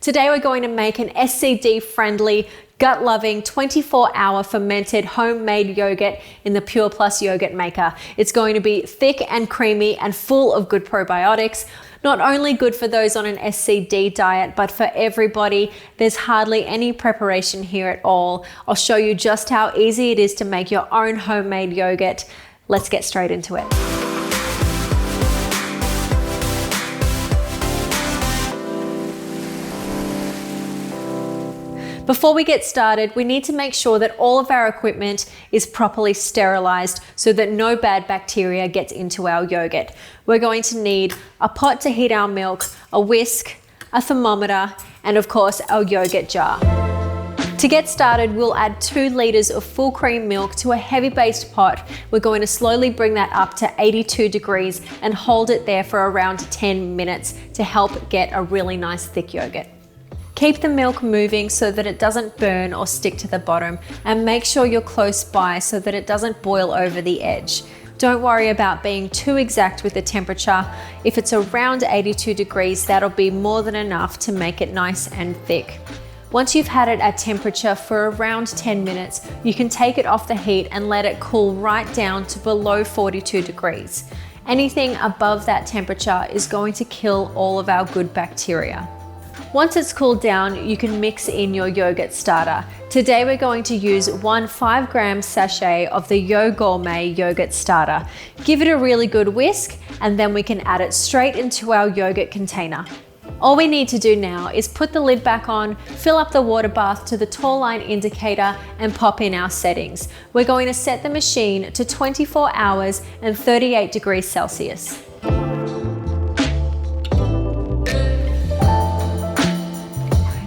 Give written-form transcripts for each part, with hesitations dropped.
Today we're going to make an SCD friendly, gut-loving 24-hour fermented homemade yogurt in the Pure Plus yogurt maker. It's going to be thick and creamy and full of good probiotics. Not only good for those on an SCD diet, but for everybody. There's hardly any preparation here at all. I'll show you just how easy it is to make your own homemade yogurt. Let's get straight into it. Before we get started, we need to make sure that all of our equipment is properly sterilized so that no bad bacteria gets into our yogurt. We're going to need a pot to heat our milk, a whisk, a thermometer, and of course our yogurt jar. To get started, we'll add 2 liters of full cream milk to a heavy based pot. We're going to slowly bring that up to 82 degrees and hold it there for around 10 minutes to help get a really nice thick yogurt. Keep the milk moving so that it doesn't burn or stick to the bottom, and make sure you're close by so that it doesn't boil over the edge. Don't worry about being too exact with the temperature. If it's around 82 degrees, that'll be more than enough to make it nice and thick. Once you've had it at temperature for around 10 minutes, you can take it off the heat and let it cool right down to below 42 degrees. Anything above that temperature is going to kill all of our good bacteria. Once it's cooled down, you can mix in your yogurt starter. Today we're going to use one 5-gram sachet of the Yo Gourmet yogurt starter. Give it a really good whisk, and then we can add it straight into our yogurt container. All we need to do now is put the lid back on, fill up the water bath to the tall line indicator, and pop in our settings. We're going to set the machine to 24 hours and 38 degrees Celsius.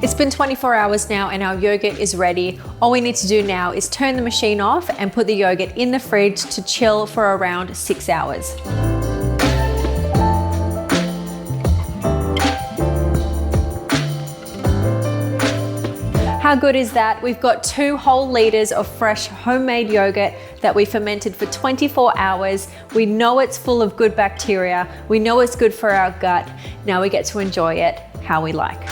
It's been 24 hours now and our yogurt is ready. All we need to do now is turn the machine off and put the yogurt in the fridge to chill for around 6 hours. How good is that? We've got 2 whole liters of fresh homemade yogurt that we fermented for 24 hours. We know it's full of good bacteria. We know it's good for our gut. Now we get to enjoy it how we like.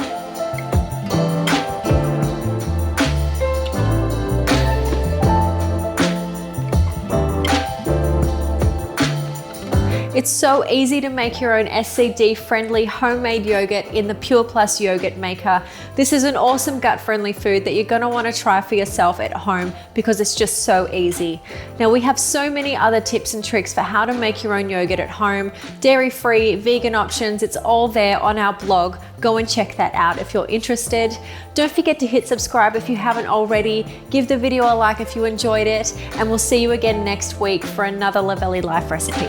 It's so easy to make your own SCD friendly homemade yogurt in the Pure Plus yogurt maker. This is an awesome gut friendly food that you're going to want to try for yourself at home because it's just so easy. Now we have so many other tips and tricks for how to make your own yogurt at home. Dairy free, vegan options, it's all there on our blog. Go and check that out if you're interested. Don't forget to hit subscribe if you haven't already. Give the video a like if you enjoyed it, and we'll see you again next week for another Luvele Life recipe.